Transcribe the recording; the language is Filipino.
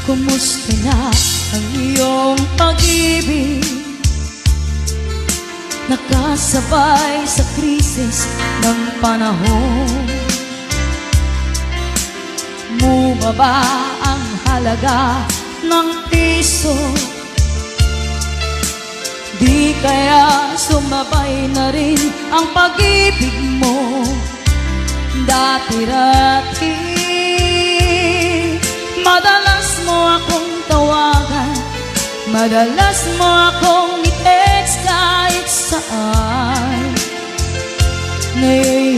Kumusta na ang iyong pag-ibig? Nakasabay sa krisis ng panahon. Bumaba ang halaga ng piso. Di kaya sumabay na rin ang pag-ibig mo? Dati-dati madalas mo akong tawagan, madalas mo akong i-text kahit saan. Ngayon